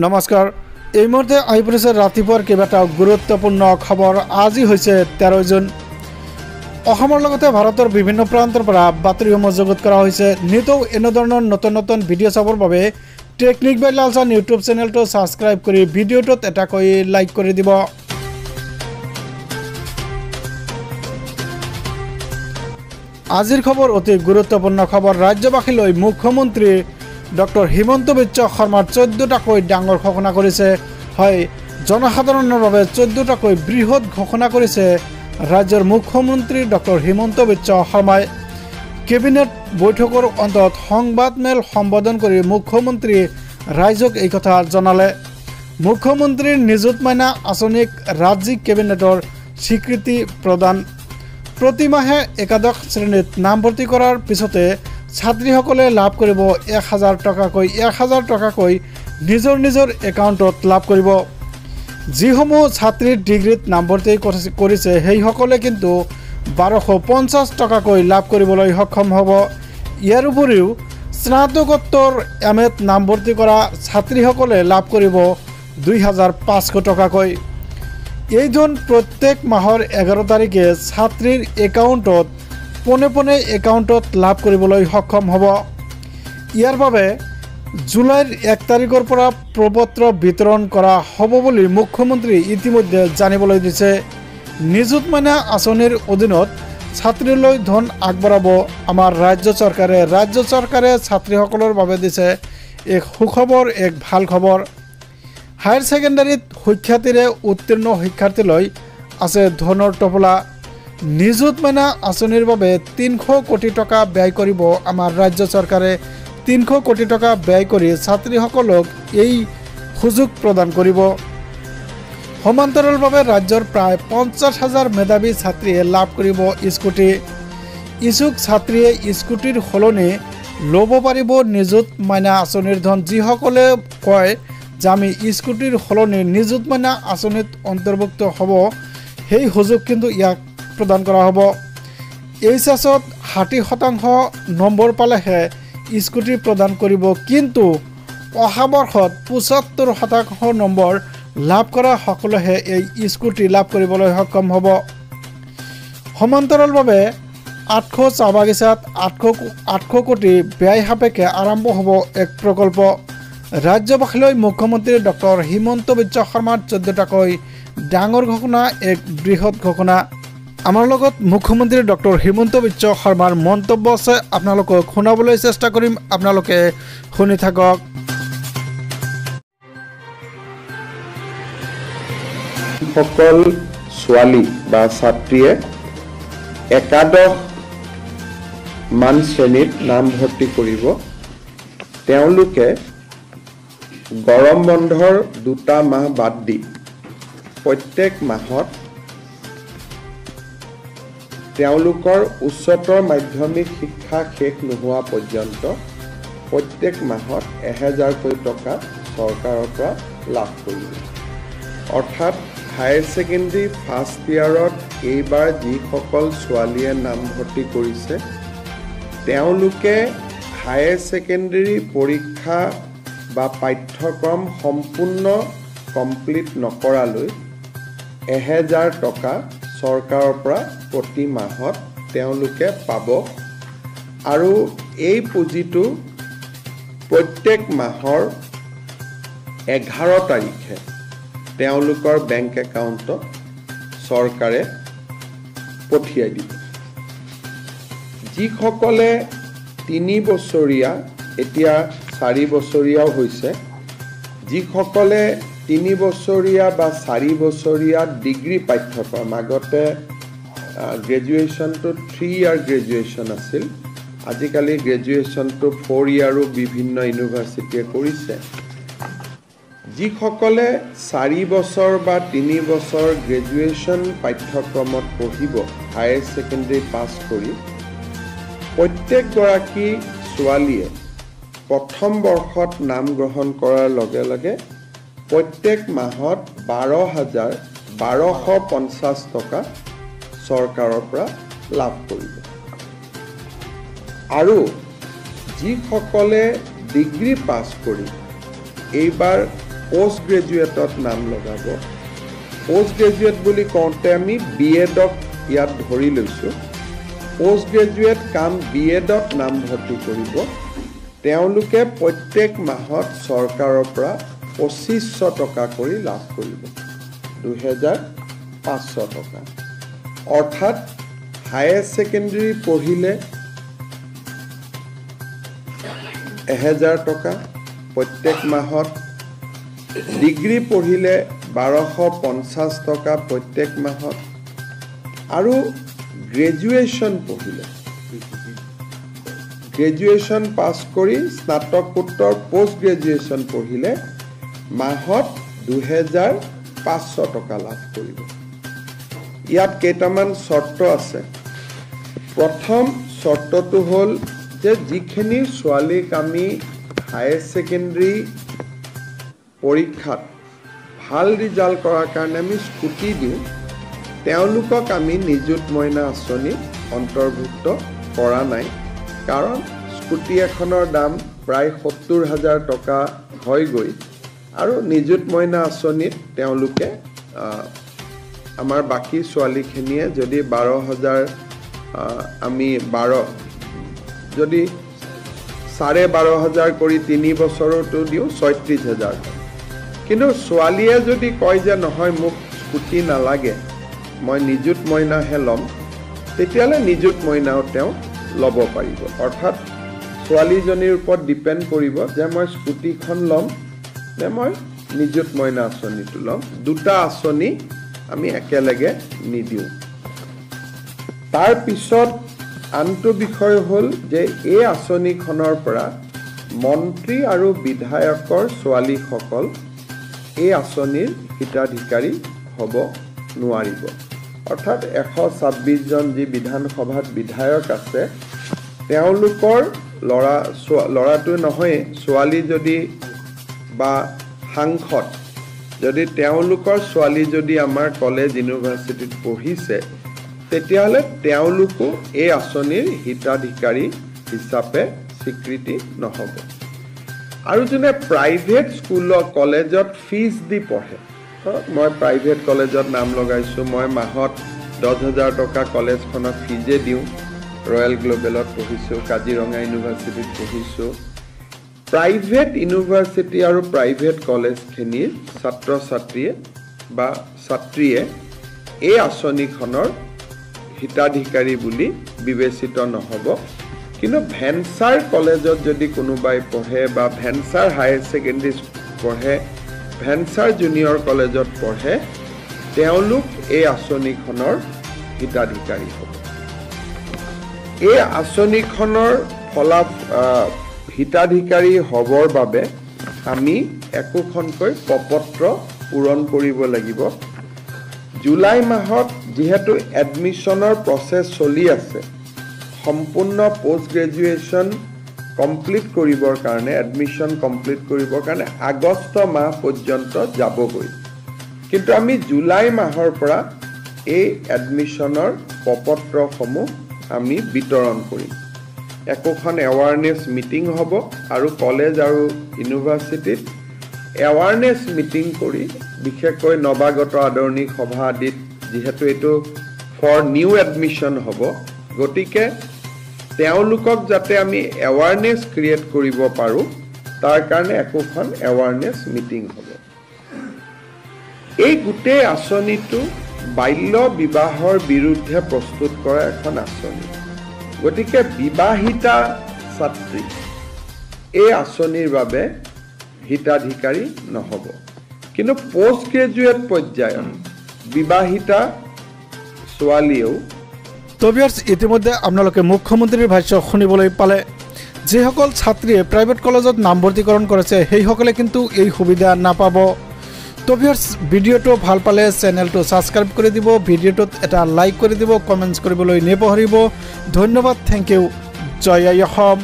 নমস্কাৰ এই মুহূৰ্তে আহি পৰিছে ৰাতিপুৱাৰ কেইবাটাও গুৰুত্বপূৰ্ণ খবৰ। আজি হৈছে 13 জুন। অসমৰ লগতে ভাৰতৰ বিভিন্ন প্ৰান্তৰ পৰা বাতৰিসমূহ যুগুত কৰা হৈছে। নিতৌ এনেধৰণৰ নতুন নতুন ভিডিঅ' চাবৰ বাবে টেকনিক বাই লালচান ইউটিউব চেনেলটো ছাবস্ক্ৰাইব কৰি ভিডিঅ'টোত এটাকৈ লাইক কৰি দিব। আজিৰ খবৰ অতি গুৰুত্বপূৰ্ণ খবৰ। ৰাজ্যবাসীলৈ মুখ্যমন্ত্ৰী ডক্টৰ হিমন্ত বিশ্ব শৰ্মাৰ 14টাকৈ ডাঙৰ ঘোষণা কৰিছে। হয়, জনসাধাৰণৰ বাবে 14টাকৈ বৃহৎ ঘোষণা কৰিছে ৰাজ্যৰ মুখ্যমন্ত্ৰী ডক্টৰ হিমন্ত বিশ্ব শৰ্মাই। কেবিনেট বৈঠকৰ অন্তত সংবাদমেল সম্বোধন কৰি মুখ্যমন্ত্ৰী ৰাইজক এই কথা জনালে। মুখ্যমন্ত্ৰীৰ নিযুত মাইনা আঁচনিক ৰাজ্যিক কেবিনেটৰ স্বীকৃতি প্ৰদান। প্ৰতিমাহে একাদশ শ্ৰেণীত নামভৰ্তি কৰাৰ পিছতে ছাত্ৰীসকলে লাভ কৰিব 1000 টকাকৈ নিজৰ নিজৰ একাউণ্টত লাভ কৰিব। যিসমূহ ছাত্ৰীৰ ডিগ্ৰীত নামভৰ্তি কৰিছে সেইসকলে কিন্তু 1250 টকাকৈ লাভ কৰিবলৈ সক্ষম হ'ব। ইয়াৰ উপৰিও স্নাতকোত্তৰ MAত নামভৰ্তি কৰা ছাত্ৰীসকলে লাভ কৰিব 2500 টকাকৈ। এই ধন প্ৰত্যেক মাহৰ 11 তাৰিখে ছাত্ৰীৰ একাউণ্টত পোনে একাউণ্টত লাভ কৰিবলৈ সক্ষম হ'ব। ইয়াৰ বাবে জুলাইৰ 1 তাৰিখৰ পৰা প্ৰপত্ৰ বিতৰণ কৰা হ'ব বুলি মুখ্যমন্ত্ৰী ইতিমধ্যে জানিবলৈ দিছে। নিযুত মাইনা আঁচনিৰ অধীনত ছাত্ৰীলৈ ধন আগবঢ়াব আমাৰ ৰাজ্য চৰকাৰে। ৰাজ্য চৰকাৰে ছাত্ৰীসকলৰ বাবে দিছে এক সুখবৰ, এক ভাল খবৰ। হায়াৰ ছেকেণ্ডাৰীত সুখ্যাতিৰে উত্তীৰ্ণ শিক্ষাৰ্থীলৈ আছে ধনৰ টোপোলা। নিযুত মাইনা আঁচনিৰ বাবে 300 কোটি টকা ব্যয় কৰিব আমাৰ ৰাজ্য চৰকাৰে। 300 কোটি টকা ব্যয় কৰি ছাত্ৰীসকলক এই সুযোগ প্ৰদান কৰিব। সমান্তৰালভাৱে ৰাজ্যৰ প্ৰায় 50,000 মেধাৱী ছাত্ৰীয়ে লাভ কৰিব স্কুটি। ইচ্ছুক ছাত্ৰীয়ে স্কুটিৰ সলনি ল'ব পাৰিব নিযুত মাইনা আঁচনিৰ ধন। যিসকলে কয় যে আমি স্কুটিৰ সলনি নিযুত মাইনা আঁচনিত অন্তৰ্ভুক্ত হ'ব, সেই সুযোগ কিন্তু ইয়াক প্ৰদান কৰা হ'ব। HSত 60% নম্বৰ পালেহে স্কুটি প্ৰদান কৰিব, কিন্তু অহা বৰ্ষত 75% নম্বৰ লাভ কৰা সকলেহে এই স্কুটি লাভ কৰিবলৈ সক্ষম হ'ব। সমান্তৰালভাৱে 800 চাহ বাগিচাত 800 কোটি ব্যয় সাপেক্ষে আৰম্ভ হ'ব এক প্ৰকল্প। ৰাজ্যবাসীলৈ মুখ্যমন্ত্ৰী ডক্টৰ হিমন্ত বিশ্ব শৰ্মাৰ 14টাকৈ ডাঙৰ ঘোষণা, এক বৃহৎ ঘোষণা। আমাৰ লগত মুখ্যমন্ত্ৰী ডক্টৰ হিমন্ত বিশ্ব শৰ্মাৰ মন্তব্য আছে, আপোনালোকক শুনাবলৈ চেষ্টা কৰিম। আপোনালোকে শুনি থাকক। সকল ছোৱালী বা ছাত্ৰীয়ে একাদশ মান শ্ৰেণীত নামভৰ্তি কৰিব, তেওঁলোকে গৰম বন্ধৰ 2টা মাহ বাদ দি প্ৰত্যেক মাহত তেওঁলোকৰ উচ্চতৰ মাধ্যমিক শিক্ষা শেষ নোহোৱা পৰ্যন্ত প্ৰত্যেক মাহত 1000কৈ টকা চৰকাৰৰ পৰা লাভ কৰিব। অৰ্থাৎ হায়াৰ ছেকেণ্ডেৰী ফাৰ্ষ্ট ইয়াৰত এইবাৰ যিসকল ছোৱালীয়ে নামভৰ্তি কৰিছে তেওঁলোকে হায়াৰ ছেকেণ্ডেৰী পৰীক্ষা বা পাঠ্যক্ৰম সম্পূৰ্ণ কমপ্লিট নকৰালৈ 1000 টকা চৰকাৰৰ পৰা প্ৰতি মাহত তেওঁলোকে পাব। আৰু এই পুঁজিটো প্ৰত্যেক মাহৰ 11 তাৰিখে তেওঁলোকৰ বেংক একাউণ্টত চৰকাৰে পঠিয়াই দিব। যিসকলে 3 বছৰীয়া, এতিয়া 4 বছৰীয়াও হৈছে, যিসকলে 3 বছৰীয়া বা 4 বছৰীয়া ডিগ্ৰী পাঠ্যক্ৰম, আগতে গ্ৰেজুৱেশ্যনটো 3 ইয়াৰ গ্ৰেজুৱেশ্যন আছিল, আজিকালি গ্ৰেজুৱেশ্যনটো 4 ইয়াৰো বিভিন্ন ইউনিভাৰ্চিটিয়ে কৰিছে। যিসকলে 4 বছৰ বা 3 বছৰ গ্ৰেজুৱেশ্যন পাঠ্যক্ৰমত পঢ়িব হায়াৰ ছেকেণ্ডেৰী পাছ কৰি, প্ৰত্যেকগৰাকী ছোৱালীয়ে প্ৰথম বৰ্ষত নাম গ্ৰহণ কৰাৰ লগে লগে প্ৰত্যেক মাহত 12,250 টকা চৰকাৰৰ পৰা লাভ কৰিব। আৰু যিসকলে ডিগ্ৰী পাছ কৰি এইবাৰ পোষ্ট গ্ৰেজুৱেটত নাম লগাব। পোষ্ট গ্ৰেজুৱেট বুলি কওঁতে আমি BEdক ইয়াত ধৰি লৈছোঁ। পোষ্ট গ্ৰেজুৱেট কাম BEdত নাম ভৰ্তি কৰিব। তেওঁলোকে প্ৰত্যেক মাহত চৰকাৰৰ পৰা 2500 টকা কৰি লাভ কৰিব, 2500 টকা। অৰ্থাৎ হায়াৰ ছেকেণ্ডেৰী পঢ়িলে 1000 টকা প্ৰত্যেক মাহত, ডিগ্ৰী পঢ়িলে 1250 টকা প্ৰত্যেক মাহত, আৰু গ্ৰেজুৱেশ্যন পঢ়িলে, গ্ৰেজুৱেশ্যন পাছ কৰি স্নাতকোত্তৰ পোষ্ট গ্ৰেজুৱেশ্যন পঢ়িলে মাহত 2500 টকা লাভ কৰিব। ইয়াত কেইটামান চৰ্ত আছে। প্ৰথম চৰ্তটো হ'ল যে যিখিনি ছোৱালীক আমি হায়াৰ ছেকেণ্ডেৰী পৰীক্ষাত ভাল ৰিজাল্ট কৰাৰ কাৰণে আমি স্কুটি দিওঁ, তেওঁলোকক আমি নিযুত মইনা আঁচনিত অন্তৰ্ভুক্ত কৰা নাই। কাৰণ স্কুটি এখনৰ দাম প্ৰায় 70,000 টকা হয়গৈ, আৰু নিযুত মইনা আঁচনিত তেওঁলোকে আমাৰ বাকী ছোৱালীখিনিয়ে যদি 12,000 আমি যদি 12,500 কৰি 3 বছৰতো দিওঁ 36,000। কিন্তু ছোৱালীয়ে যদি কয় যে নহয় মোক স্কুটি নালাগে, মই নিযুত মইনাহে ল'ম, তেতিয়াহ'লে নিযুত মইনাও তেওঁ ল'ব পাৰিব। অৰ্থাৎ ছোৱালীজনীৰ ওপৰত ডিপেণ্ড কৰিব যে মই স্কুটিখন ল'ম নে মই নিযুত মইনা আঁচনিটো ল'ম। দুটা আঁচনি আমি একেলগে নিদিওঁ। তাৰপিছত আনটো বিষয় হ'ল যে এই আঁচনিখনৰ পৰা মন্ত্ৰী আৰু বিধায়কৰ ছোৱালীসকল এই আঁচনিৰ হিতাধিকাৰী হ'ব নোৱাৰিব। অৰ্থাৎ 126জন যি বিধানসভাত বিধায়ক আছে, তেওঁলোকৰ ল'ৰাটো নহয়, ছোৱালী যদি বা সাংসদ যদি তেওঁলোকৰ ছোৱালী যদি আমাৰ কলেজ ইউনিভাৰ্চিটিত পঢ়িছে, তেতিয়াহ'লে তেওঁলোকো এই আঁচনিৰ হিতাধিকাৰী হিচাপে স্বীকৃতি নহ'ব। আৰু যোনে প্ৰাইভেট স্কুলত কলেজত ফিজ দি পঢ়ে, মই প্ৰাইভেট কলেজত নাম লগাইছোঁ, মই মাহত 10,000 টকা কলেজখনত ফিজে দিওঁ, ৰয়েল গ্ল'বেলত পঢ়িছোঁ, কাজিৰঙা ইউনিভাৰ্চিটিত পঢ়িছোঁ। প্ৰাইভেট ইউনিভাৰ্চিটি আৰু প্ৰাইভেট কলেজখিনিৰ ছাত্ৰ ছাত্ৰীয়ে বা ছাত্ৰীয়ে এই আঁচনিখনৰ হিতাধিকাৰী বুলি বিবেচিত নহ'ব। কিন্তু ভেঞ্চাৰ কলেজত যদি কোনোবাই পঢ়ে বা ভেঞ্চাৰ হায়াৰ ছেকেণ্ডেৰী পঢ়ে, ভেঞ্চাৰ জুনিয়ৰ কলেজত পঢ়ে, তেওঁলোক এই আঁচনিখনৰ হিতাধিকাৰী হ'ব। এই আঁচনিখনৰ হিতাধিকাৰী হ'বৰ বাবে আমি একোখনকৈ প্ৰপত্ৰ পূৰণ কৰিব লাগিব। জুলাই মাহত যিহেতু এডমিশ্যনৰ প্ৰচেছ চলি আছে, সম্পূৰ্ণ পোষ্ট গ্ৰেজুৱেশ্যন কমপ্লিট কৰিবৰ কাৰণে, এডমিশ্যন কমপ্লিট কৰিবৰ কাৰণে আগষ্ট মাহ পৰ্যন্ত যাবগৈ। কিন্তু আমি জুলাই মাহৰ পৰা এই এডমিশ্যনৰ প্ৰপত্ৰসমূহ আমি বিতৰণ কৰিম। একোখন এৱাৰনেছ মিটিং হ'ব, আৰু কলেজ আৰু ইউনিভাৰ্চিটিত এৱাৰনেছ মিটিং কৰি, বিশেষকৈ নৱাগত আদৰণি সভা আদিত, যিহেতু এইটো ফৰ নিউ এডমিশ্যন হ'ব, গতিকে তেওঁলোকক যাতে আমি এৱাৰনেছ ক্ৰিয়েট কৰিব পাৰোঁ, তাৰ কাৰণে একোখন এৱাৰনেছ মিটিং হ'ব। এই গোটেই আঁচনিটো বাল্য বিবাহৰ বিৰুদ্ধে প্ৰস্তুত কৰা এখন আঁচনি। গতিকে বিবাহিতা ছাত্ৰী এই আঁচনিৰ বাবে হিতাধিকাৰী নহ'ব। কিন্তু পোষ্ট গ্ৰেজুৱেট পৰ্যায়ত বিবাহিতা ছোৱালীয়েও। তো ভিউয়াৰ্স, ইতিমধ্যে আপোনালোকে মুখ্যমন্ত্ৰীৰ ভাষ্য শুনিবলৈ পালে। যিসকল ছাত্ৰীয়ে প্ৰাইভেট কলেজত নামভৰ্তিকৰণ কৰিছে, সেইসকলে কিন্তু এই সুবিধা নাপাব। তো ভিউয়াৰ্স, ভিডিঅ'টো ভাল পালে চেনেলটো ছাবস্ক্ৰাইব কৰি দিব, ভিডিঅ'টোত এটা লাইক কৰি দিব, কমেণ্টছ কৰিবলৈ নাপাহৰিব। ধন্যবাদ, থেংক ইউ, জয় আই অসম।